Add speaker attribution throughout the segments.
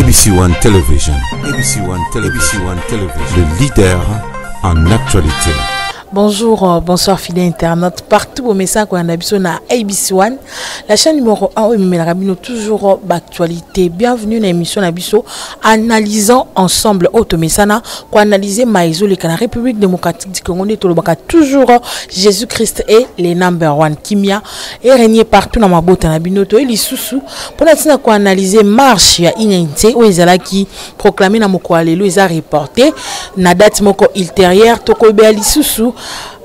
Speaker 1: ABC One Television. ABC One Television. Le leader en actualité.
Speaker 2: Bonjour, bonsoir fidèles internautes partout au message qu'on a habitué na ABC One, la chaîne numéro 1 où il toujours d'actualité. Bienvenue dans l'émission Nabiso analysant ensemble Automesana pour analyser Maïzo les la République démocratique du Congo toujours Jésus-Christ est le number one Kimia et régner partout dans ma botte na binoto et les sous pour analyser marche ya inyenté où ils allaient qui proclamer na moko alelo ils a reporté na date moko ultérieure toko be ali sous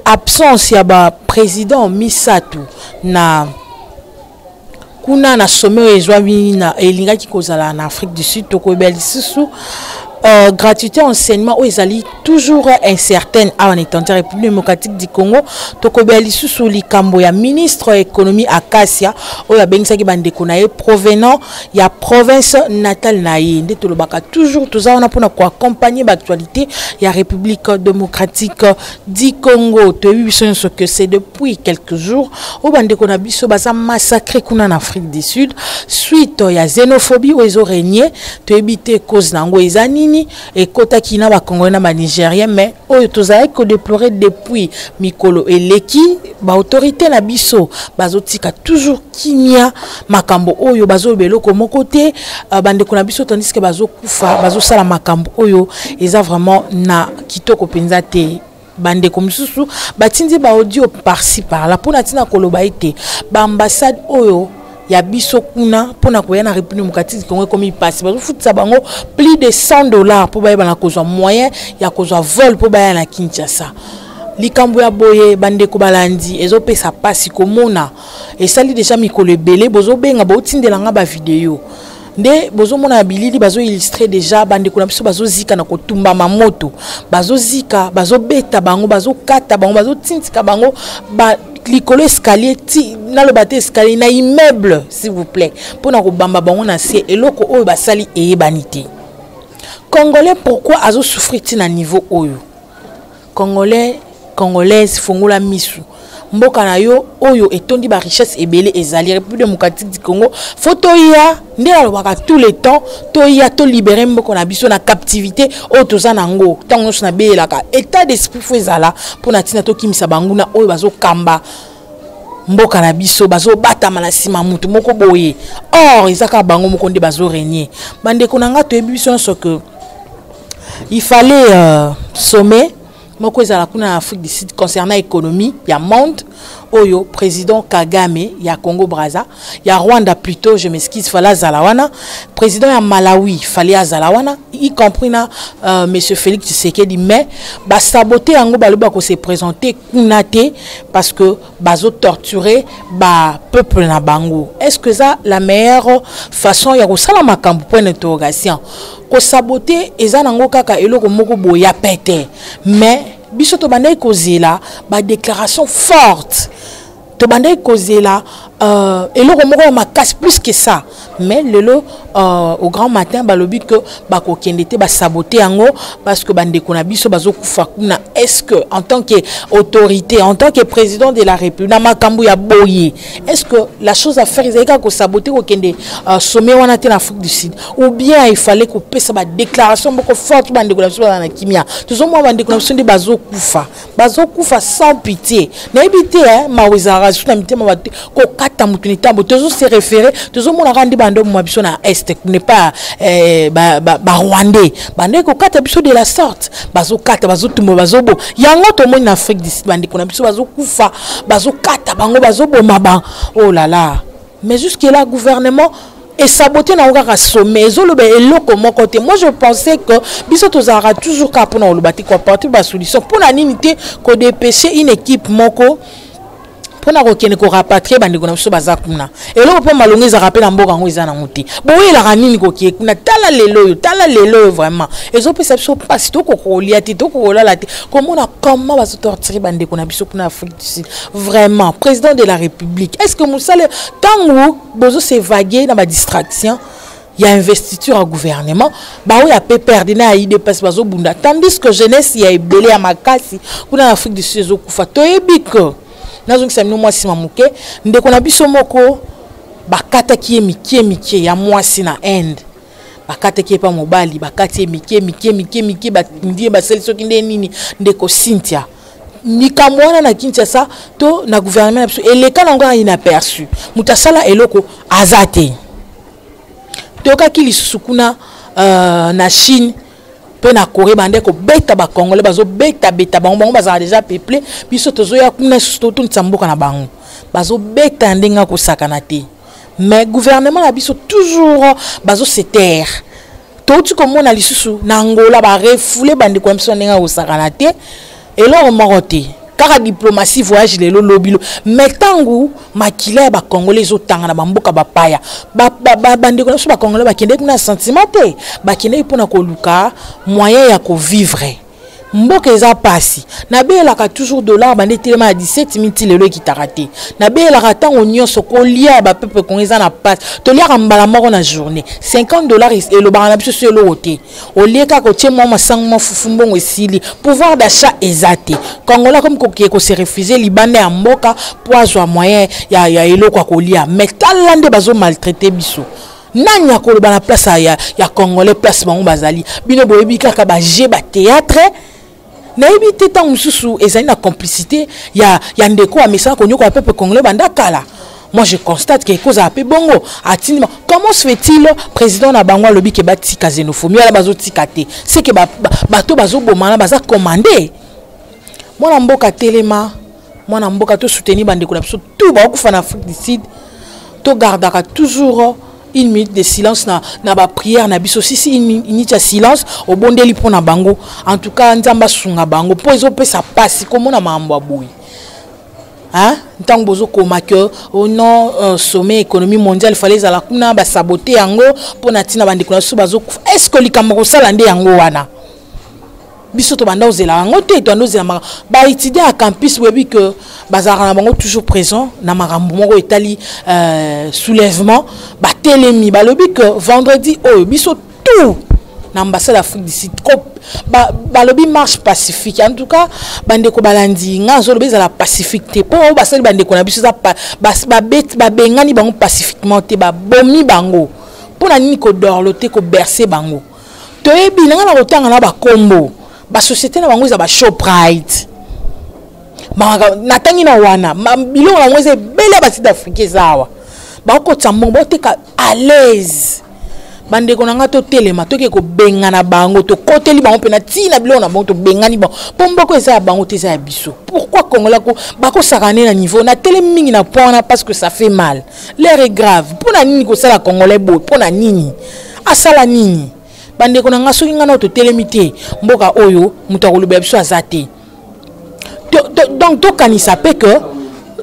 Speaker 2: absence ya ba président Misatu na kuna na sommet ezwami na elinga ki kozala na Afrique du Sud toko be ali sous gratuité enseignement où ils allaient toujours incertaine en étant République démocratique du Congo tokobeli sous likambo ya ministre économie Akasia où ya bengisa ki bande konaye provenant ya province natale na ye nde tolobaka toujours toza on a pour accompagner l'actualité ya République démocratique du Congo to biso ce que c'est depuis quelques jours où bande kona biso baza massacré kuna en Afrique du Sud suite ya xénophobie où ils ont régné to éviter cause nango ezani et kota kina ba Congolais na ba Nigérien mais oyo tozali ko déplorer depuis mikolo eleki ba autorité na biso bazotika toujours kimia makambo oyo bazo beloko mokote bande ko na biso tandis que bazo kufa bazo sala makambo oyo eza vraiment na kitoko penza te bande ko misusu batindi ba audio par-ci par-là pour na tina koloba ete ba ambassade oyo ya biso kuna pona koya na République démocratique du Congo comme il passe bazo futsa bango plus de $100 pour ba na kozwa moyen ya kozwa vol pour ba na Kinshasa likambo ya boye bande ko balandi ezo pesa pasi komona et sali déjà mikolo ebele bozo benga bo tindela nga ba vidéo nde bozo mona bilili bazo illustrer déjà bande ko na biso bazo zika na kotumba mamoto bazo zika bazo beta bango bazo kata bango bazo tintika bango ba likolo escalier ti na le bateau escalier na immeuble s'il vous plaît pour na ko bamba bango na sie eloko oyo basali eyebanité Congolais pourquoi azo souffrir ti na niveau oyo Congolaise fongola misu mboka na yo oyo etondi ba richesse ebele ezali République démocratique du Congo photo ya ndela lobaka tout le temps to ya to libérer mboko na biso na captivité oyo toza nango tango nyonso na beyelaka état d'esprit fo ezala pour na tina to kimisa banguna oyo bazo kamba mboka na biso bazo batama na sima mutu moko boye or ezaka bango moko nde bazo régner bande konanga to ebiso ce que il fallait sommet moko ezala kuna Afrique du Sud concernant économie ya monde oyo président Kagame ya Congo Brazza ya Rwanda plutôt je m'excuse fala zalawana président ya Malawi fallait azalawana y compris na monsieur Félix Tshisekedi mais ba saboter yango baloba ko se présenter kunate parce que bazo torturer ba peuple na bango est-ce que ça la meilleure façon ya ko sala makambo point d'interrogation ko saboter eza nango kaka eloko moko boya pété mais biso to bandai kozela ba déclaration forte to bandai kozela eloko moko ma casse plus que ça mais lelo au grand matin balobi que ba ko kendete ba saboter yango parce que bande ko na biso bazo kufa kuna est-ce que en tant que autorité en tant que président de la République na makambo ya boye est-ce que la chose à faire ezaka ko saboter ko kende sommet wana te na Afrique du Sud ou bien il fallait ko pesa ba déclaration beaucoup forte bande ko na biso na kimia toujours moi bande ko na biso ndi bazo kufa sans pitié na ebité ma wizara sur na mitema ba ko kata mutuni tambo toujours se référer toujours mon randi bando mo biso na est n'est pas ba rwandais bande ko kata biso de la sorte bazo kata bazo tumbo bazo bo yango to mo na Afrique du Sud bande ko na biso bazo kufa bazo kata bango bazo boma ba oh là là mais jusque là gouvernement et saboter na okaka sommet ezolobe eloko moko te moi je pensais que biso tozara toujours ka pona olobati ko apporter ba solution pour la nité ko dépêcher une équipe moko pour na kokene ko rapatrier bandeko na biso bazakuna eloko pe malongi za rappel mboka ngo izana nguti boye la kanini ko ki kuna tala lelo vraiment ezopesa biso pasi to ko kolia ti to ko la ti komona comment bazo torturer bandeko na biso kuna Afrique du Sud vraiment président de la République est-ce que musale tango bozo se vaguer dans ma distraction il y a investiture au gouvernement ba oui a pe perdre na idée passe bazo bunda tandis que jeunesse il y a belé à makasi kuna Afrique du Sud zo kufa to ebiko nazo kisamino mwasi mamuke ndeko na biso moko bakata ki mikie ya mwasi na end bakate ki pa mobali bakate mike ba ndie ba selection ki nini ndeko Cynthia nikamwana na Kinshasa to na gouvernement na biso eleka nango inaperçu mutasala eloko azate toka ki lisusu kuna na Chine pe na Corée bande ko beta ba Congolais bazo beta bango bazala déjà peuplé biso tozo ya kuna suto to ntamboka na bango bazo beta ndenga ko sakana te mais gouvernement la biso toujours bazo se taire to tu comme on a lisusu na Angola ba refoulé bande ko mso ndenga ko sakana te elo morote kaka diplomatie voyage lelo lobilo metangu makila ba Congolais zo tanga na bamboka bapaya bande ko ba Congolais ba kende kuna sentiment te ba kende pona ko luka moyen ya ko vivre mboka eza pasi na belaka toujours dollar bande telema à 17 000 lelo ki tarate na belaka tango nyonso ko lia ba peuple congolais na passe to lia mbala moko na journée $50 et le bana biso sur le côté au lieu ka ko tiema masango fufumbongo esili pouvoir d'achat ezate Congolais comme ko se refuser libane ya mboka poizo moyen ya eloko ko lia metalande bazo maltraiter biso nanya ko ba na place ya Congolais place bango bazali bino boyebi kaka ba je ba théâtre na ebité tant mususu ezali na complicité ya ndeko a message ko nyoko peuple congolais banda kala moi je constate que cause a pe bongo atinima comment se fait-il président na bango lobi ke bati ka xénophobie ala bazo tikate c'est que bato bazo bomana baza commander mwana mboka telema mwana mboka to soutenir bandeko na biso tout ba kufa na Afrique du Sud to gardaka toujours une minute de silence na ba prière na biso si une minute de silence au bondeli pona bango en tout cas nzamba sunga bango po ezo pesa passe comme na mambo aboui hein tant bozo koma que au non sommet économie mondiale fallait za la kuna ba saboter yango pona tina bande kuna so bazo est-ce que likambo sala nde yango wana biso to banda ozela yango te to ozela ba étudier à campus webi que bazara na bango toujours présent na makambo moko etali soulèvement ba telemi ba lobi que vendredi biso tout na ambassade d'Afrique du Sud ba lobi marche pacifique en tout cas bande ko balandi ngazo lobi za la pacifique te po ba sali bande ko na biso za ba bengani bango pacifiquement te ba bomi bango pona nini ko dorloter ko bercer bango to ebi nga na kotanga na ba kombo ba société na bango za ba Shoprite na tangi na wana biloko na mweze bele ba sud africain zawa ba ko tsambo ba teka à l'aise bande ko nga to telema to ke ko bengana bango to koteli bango pena tina biloko na bango to bengani bango pombo ko eza bango te za biso pourquoi Congolais ko ba ko sakane na niveau na tele mingi na point parce que ça fait mal l'air est grave pona nini ko sala Congolais bo pona nini asala nini bande ko nga soki nga na to telemité mboka oyo mutakoluba biso azate donc to kanisa pe que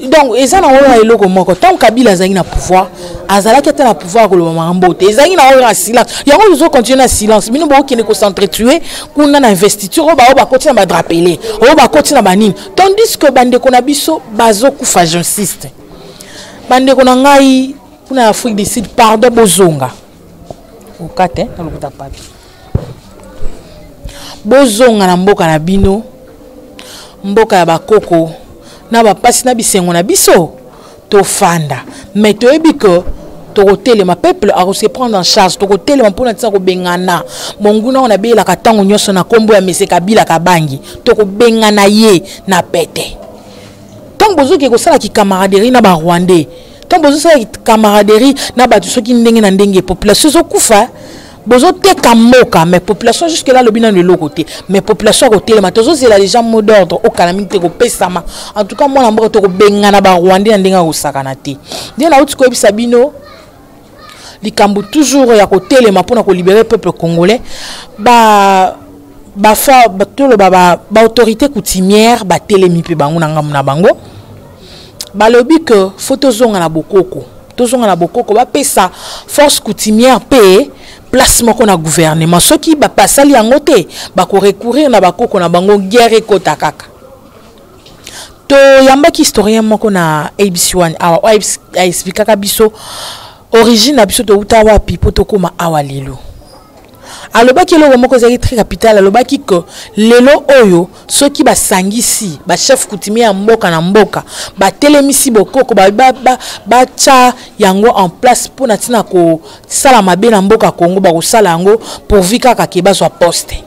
Speaker 2: donc eza na oyo eloko moko tant Kabila azali na pouvoir azala ki na pouvoir ko lo mambo te ezali na oyo silence yango nous continuer na silence bino bo kene ko s'entretuer kuna na investiture ba kotina ba drapeler ba kotina ba nini tandis que bande ko na biso bazo kufa j'insiste bande ko na ngai kuna Afrique du Sud pardon bozonga okate na lokuta papi bozonga na mboka na bino mboka ya bakoko na bapasi na bisengo na biso to fanda mais to ebi que to hôtel ma peuple a se prendre en charge to hôtel ma pona tsako bengana monguna on a bela katango nyoso na kombo ya Mese Kabila kabangi to ko bengana ye na pete tant bozo ke ko sala ki camaraderie na ba Rwandais tant bozo sala ki camaraderie na ba to soki ndenge na ndenge population zo kufa bozo te kamoka mais population jusque là le bilan de l'autre côté mais population côté les matozo c'est les gens mot d'ordre au calamité ko pesama en tout cas moi na mboka to ko bengana ba Rwandais ndenga ko sakana te bien na uti ko bisabino likambu toujours ya côté les mapona ko libérer peuple congolais ba fa to le ba autorité coutumière ba telemi pe bango na ngamu na bango ba lobi que photo zonga na bokoko to zonga na bokoko ba pesa force coutumière pe place moko na gouvernement soki ba pasali yango te ba ko recourir na bakoko na bango guerre kota kaka to yambaki historien moko na ABC1 awa expliquer ka biso origine na biso to uta wapi poto koma awa lelo alobaki eloko moko ezali très capital alobaki que lelo oyo soki basangisi ba chef coutumier ya mboka na mboka batelemisi bokoko bacha yango en place mpona ntina kosala mabe na mboka Congo bakosala yango pourvu kaka ke bazwa poste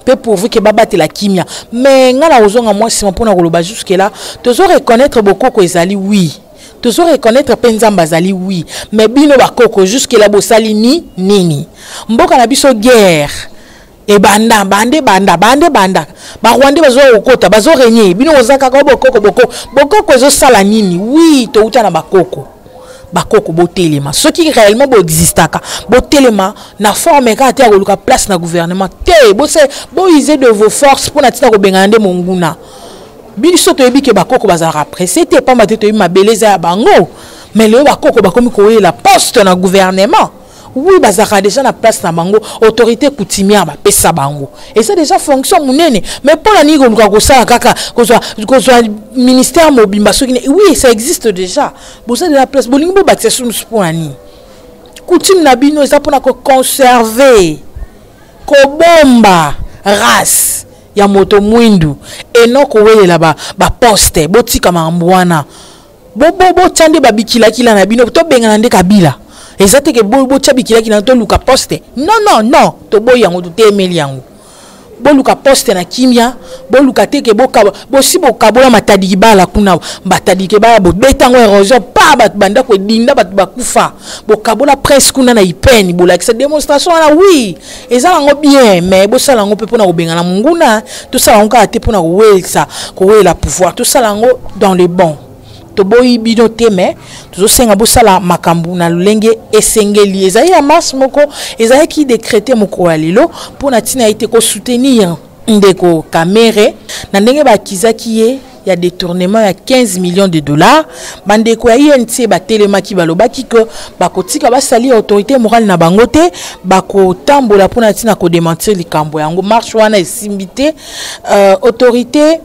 Speaker 2: pe pourvu ke babatela kimia mais nga na ozonga mwasi mpona koloba jusque là tozo reconnaître bokoko ezali oui tozo reconnaître penzamba zali oui mais bino bakoko jusque là bosali nini mboka na biso guerre e banda ba Rwanda bazo okota bazo régner bino ozaka ka bokoko ezo sala nini oui to uta na bakoko botelema soki réellement bo existaka botelema na forme ka te akoluka place na gouvernement te bo user de vos forces pour na tina ko bengande monguna biso to yebike bakoko bazara pressé te pas mate to yima beleza ya bango mais le bakoko bakomi ko la poste na gouvernement oui bazara déjà na place na bango autorité coutumière ba pesa bango et ça déjà fonction munene mais pour la nigo luka ko sala kaka ko soit ministère mobimba soki oui ça existe déjà bon ça de la place bolingi bo bâtir sur pour ani coutume na bino ça pour ko conserver ko bomba race ya moto mwindu et non ko welela ba poste botika mambwana bo tande ba bikila kila na bino to benga nde kabila ezate ke bo tchabikila kina to luka poste non to boya ngo te emeli yango bo luka poste na kimia bo luka te ke bo si bo kabola matadi bala kuna batadi ke bala bo betango erosion pa bat banda ko dinda bat bakufa bo kabola presse kuna na ipeni bo la cette démonstration là oui ezala ngo bien mais bo sala ngo pe pona ko benga na munguna to sala ngo ka te pona ko wela pouvoir to sala ngo dans les bons to boyi bino teme to senga bo sala makambu na lulenge esengeli ezali ya mars moko ezali ki décréter moko alilo pona tina été ko soutenir ndeko Kamere na ndenge bakizaki ye ya détournement ya 15 millions de dollars bandeko ya INC batelemaki balobaki que bakotika basali autorité morale na bangote bakotambola pona tina ko démentir likambo yango marche wana esimbité autorité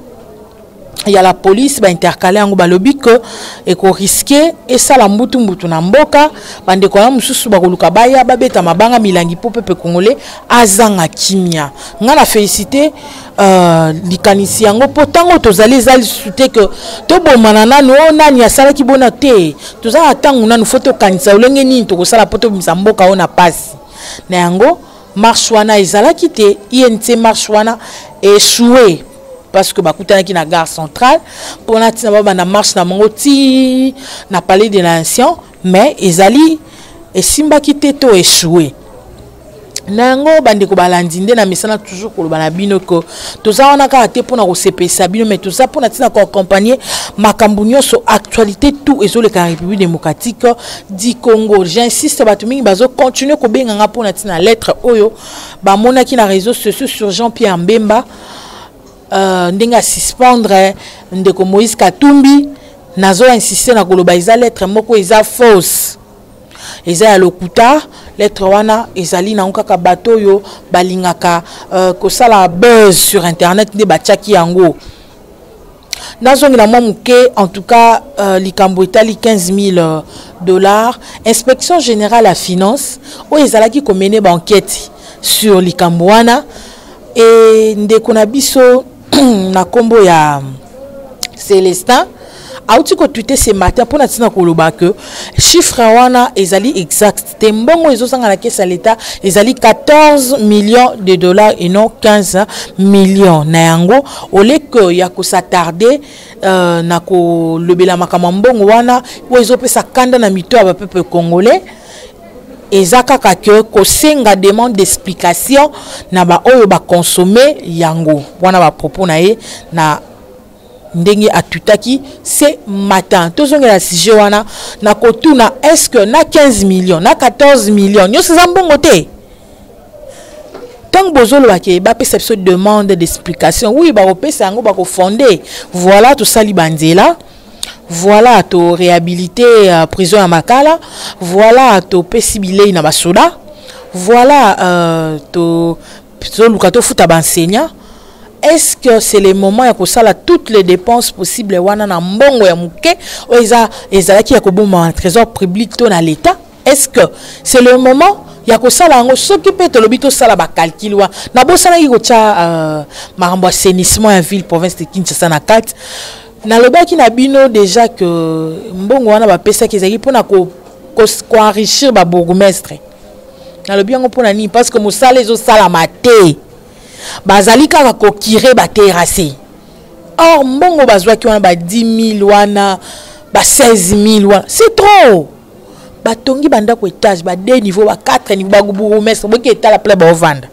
Speaker 2: il y a la police ba intercaler yango balobi que et ko risquer et ça la mbutu na mboka bande ko na mususu ba koluka baya babeta mabanga milangi po pepe congolais azanga kimia nga na féliciter likanisi yango potango tozali zali souté que to bomana nanu nani asala ki bona te tozala tangu nanu photo kanisa ulenge nini to kosala poto msamboka ona pasi na yango marche wana ezala kite INT marche wana échoué parce que bakutana ki na gare centrale pour na tina baba na marche na mongoti na palais de la nation mais ezali esimba ki te to échoué nango bandeko balandinde na misana toujours ko bana bino ko toza wana ka te pona ko sepesa bino mais toza pona tina ko accompagner makambu nyonso actualité tout ezole ka République démocratique du Congo. J'insiste batu mingi bazo continuer ko benga nga pona tina lettre oyo ba mona ki na réseaux sociaux sur Jean-Pierre Mbemba ndenga suspendre ndeko Moïse Katumbi nazo insister na koloba eza lettre moko eza fausse eza ya lokuta lettre wana ezali na kaka bato yo balingaka kosala buzz sur internet nde bachaki yango nazongi na mwa muke en tout cas likambo etali 15 000 dollars inspection générale à finance o ezalaki komene ba enquête sur likambo wana et ndeko na biso na kombo ya Célestin auti ko tweeter ce matin pour na tina koloba que chiffre wana ezali exact tembongo ezosanga na caisse à l'état ezali 14 millions de dollars et non 15 millions na yango ole que ya ko s'attarder na ko lobela makamambongo wana wo ezopesa kanda na mito ya peuple congolais ezaka kaka ko senga demande d'explication na ba oyo ba consommer yango wana ba propos na ye na ndenge atutaki ce matin tozongela sujet wana na kotuna est-ce que na 15 millions na 14 millions nyonso za mbongo te tant bozolo bake ba perception demande d'explication oui ba opesa yango ba ko fonder voilà tout ça libanzela voilà to réhabiliter prison à Makala voilà to pesibile na basoda voilà to lukato futa ba enseignant. Est-ce que c'est le moment ya kosala toutes les dépenses possibles wana na mbongo ya muke oza ezalaki ya koboma trésor public to na l'état? Est-ce que c'est le moment ya ko sala ngo soki pe to lobito sala ba calcul wa na bo sala ki ko cha marambo assainissement en ville province de Kinshasa na 4 na lobaki na bino déjà que mbongo wana ba pesa ki zaki pona ko enrichir ba bourgmestre na lobi yango pona ni parce que mosala ezo sala maté bazali kaka ko kire ba terrasser or mbongo bazwaki wana ba 10 000 wana ba 16 000 wana c'est trop batongi banda ko étage ba 2 niveaux ba 4 niveaux ba bourgmestre boki etala plein ba vendre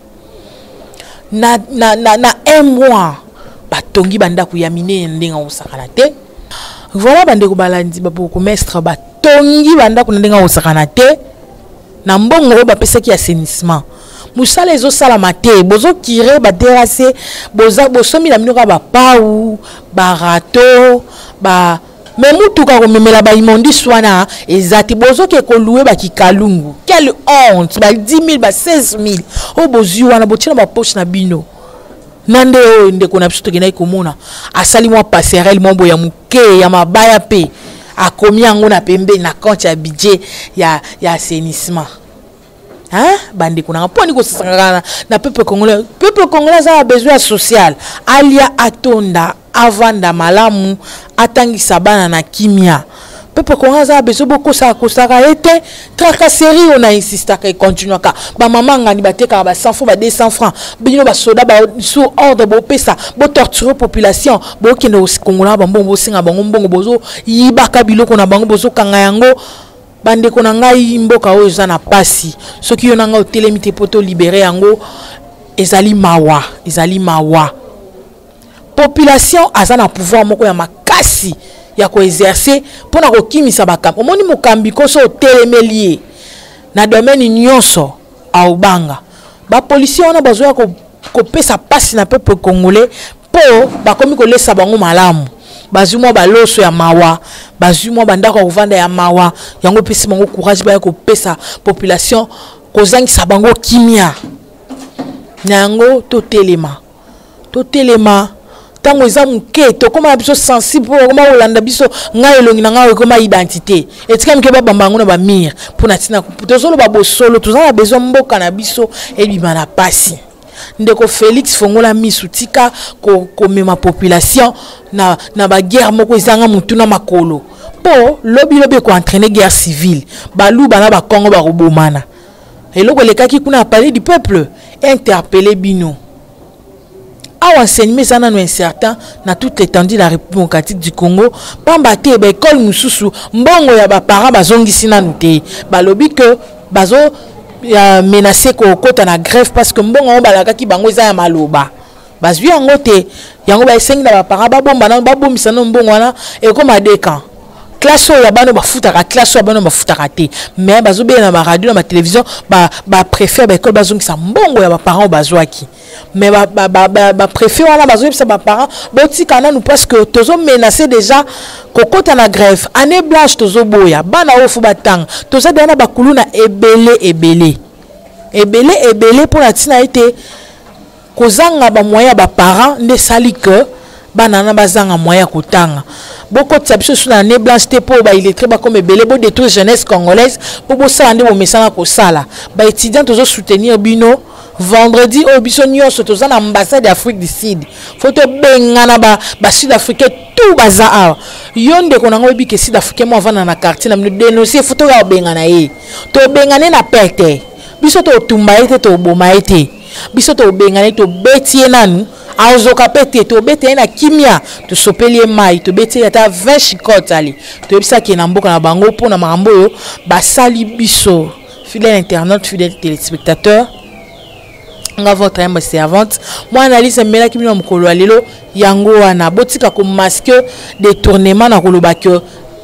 Speaker 2: na 1 mois batongi banda ko yamine ndenga osakana te voilà bande ko balandi ba bourgmestre batongi banda ko ndenga osakana te na mbongo ba pesa ki assainissement musala ezo sala mate bozo kire ba terrasser boza bosomi na minoka ba pau ba rato ba memutuka ko memela ba imondis wana ezati bozo ke ko louer ba kikalungu quelle honte ba 10 000 ba 16 000 o bozi wana botina ba poche na bino nande o ndeko na biso tokena ikomona asali mwa passerelle mombo ya muke ya mabaya pe akomi yango na pembe na compte ya budget ya assainissement hein bande kuna poni ko sangana na peuple congolais a besoin social alia atonda avanda malamu atangisa bana na kimia peuple congolais a besoin beaucoup ça kosaka été tracasserie on a insisté ka continue ka ba mama ngani bateka ba 100 francs ba 200 francs bino ba soda ba sous ordre bo pesa bo torturer population bo kende au Congola ba mbongo singa bango mbongo bozo yibaka biloko na bango bozo kanga yango bande ko na ngai mboka oyo za na pasi soki yo na nga otelemite poto libérer yango ezali mawa population azana pouvoir moko ya makasi ya ko exercer pona ko kimisa bakam omoni mokambi ko so telemeli na domaine nyonso a obanga ba policier wana bazoya ko pesa pasi na peuple congolais po bakomi ko lesa bango malamu bazumwa baloso ya mawa bazumwa bandako kovanda ya mawa yango pesi bango courage ba ko pesa population kozangisa bango kimia nango to telema tango eza muke to koma biso sensible koma olanda biso ngai elongi na ngai koma identité etika mke baba bango na ba mire pona tina tozolo ba bosolo tozana besoin mboka na biso ebima na pasi ndeko Félix fongola misutika ko mema population na ba guerre moko ezanga mutuna makolo po lobi ko entraîner guerre civile balu bana ba Congo ba robomana eloko lekaki kuna parler du peuple interpeller bino a enseignement ça na incertain na toute l'étendue de la République démocratique du Congo pamba te ba école mususu mbongo ya ba parents bazongisi na nute balobi que bazo menacé ko kota na grève parce que mbongo balaka ki bango eza ya maloba bazwi yango te yango ba esengi na ba parents babomba na babombisa no mbongo wana e ko madeka classe ya bano bafutaka classe ya bano bafutaka te mais bazobe na ba radio na ba télévision ba préfère ba école bazongisa mbongo ya ba parents bazwaki mais ba préfère wana bazobisa ba parents botika na nous parce que tozo menacer déjà kokota na grève année blanche tozo boya bana ofu batanga toza dana bakulu na ebele pour la tina été kozanga ba moyen ba parents ne sali que bana na bazanga moyen kotanga beaucoup de sabso sur l'année blanche te po ba il est très ba comme ebele bo détruire jeunesse congolaise bo sala nde bo mesana ko sala ba étudiant tozo soutenir bino vendredi au biso nyonso toza na ambassade d'Afrique du Sud faut to bengana ba sud-africain tout bazaa yonde ko nango bi ke sud-africain mo vana na quartier na dénoncer faut to bengana to bengane na perte biso to tumba ete to boma ete biso to bengane to betie nanu azoka pete to bete na kimia to sopeli mai to bete ata 20 chikote ali to bisa ki na mboka na bango pona makambo yo basali biso fidèle internaute fidèle téléspectateur nga votre âme servante moi analyse mela ki bino mokolo lelo yango wana botika ko masque détournement na koloba que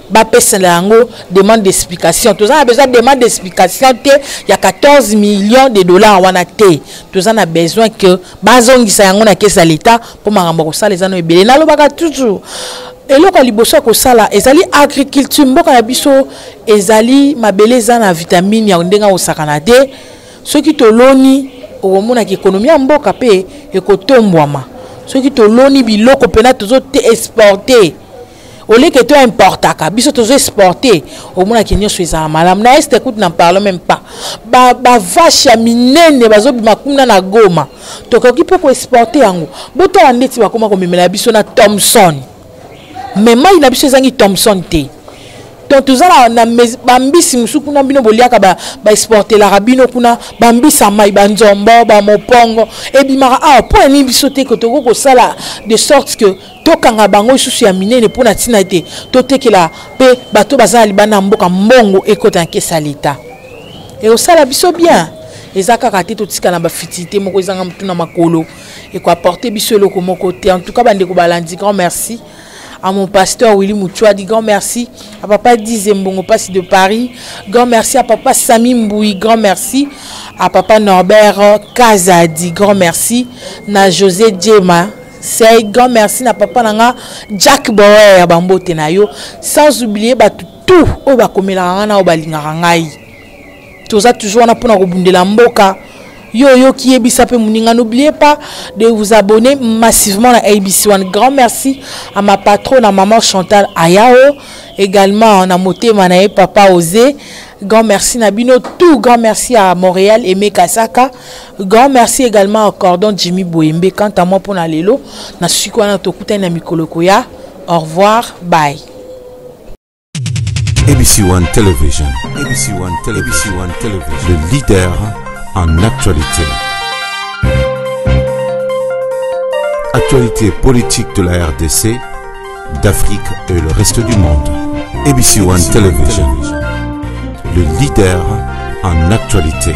Speaker 2: ba pesa yango demande d'explication tous a besoin de demande d'explication te ya 14 millions de dollars wana te tous a besoin que bazongisa yango na kesa l'état pour makambo ko sala ezano ebele na lobaka toujours eloko liboso ko sala ezali agriculture mboka na biso ezali mabeleza na vitamine ya ndenga osakana te soki toloni omona ki économie ya mboka pe ekotombwama soki toloni biloko pena tozo te exporter au lieu que tu importaka biso tozo exporter au moins ki nyonso eza malamu na est écoute n'en parle même pas ba vache ya minene bazo bima kumna na Goma tokoki pe ko exporter yango boto andeti bakoma ko memela biso na Thomson mais mai na biso ezangi Thomson te donc tout ça na bambisi musuku na bino boliaka ba exporter la rabino kuna bambisa mai banzombo ba mopongo et bimara pour ni biso te ko toko ko sala de sorte que tokanga bango isusu ya minene pour na tina te totekela pe bato bazala libana mboka mbongo ekota nkesa leta et au sala biso bien ezaka kate totika na ba fitité moko ezanga mutuna makolo et ko apporter biso loko moko te en tout cas bande ko balandi grand merci à mon pasteur Willy Mouchoua, dit grand merci. À papa Dizembongo Passi de Paris, grand merci. À papa Sami Mboui, grand merci. À papa Norbert Kazadi, grand merci. Na José Djema, c'est grand merci. Na papa Nanga Jack Boer, Bambo Tenayo. Sans oublier tout, au bakomela rana au balingarangai. Tout ça toujours on a pour na robundela mboka. Yo qui est bisapé mouninga, n'oubliez pas de vous abonner massivement à ABC One. Grand merci à ma patronne, à maman Chantal Ayao, également à Moté Manae Papa Osé. Grand merci Nabino, tout grand merci à Montréal Aimé Kasaka. Grand merci également au cordon Jimmy Boembe. Quant à moi pour na lelo, na suko na tokuta na mikolokoya. Au revoir, bye.
Speaker 1: ABC One Television. ABC One Television. ABC One Television. Le leader en actualité. Actualité politique de la RDC, d'Afrique et le reste du monde. ABC One Television. Le leader en actualité.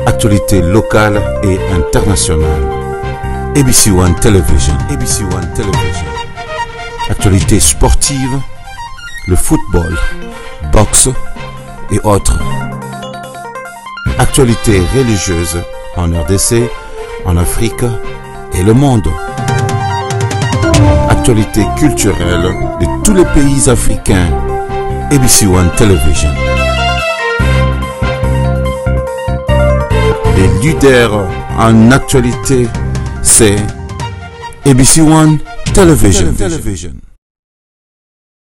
Speaker 1: Actualité locale et internationale. ABC One Television. ABC One Television. Actualité sportive, le football, boxe et autres. Actualité religieuse en RDC, en Afrique et le monde. Actualité culturelle de tous les pays africains. ABC One Television. Les leaders en actualité, c'est ABC One Television.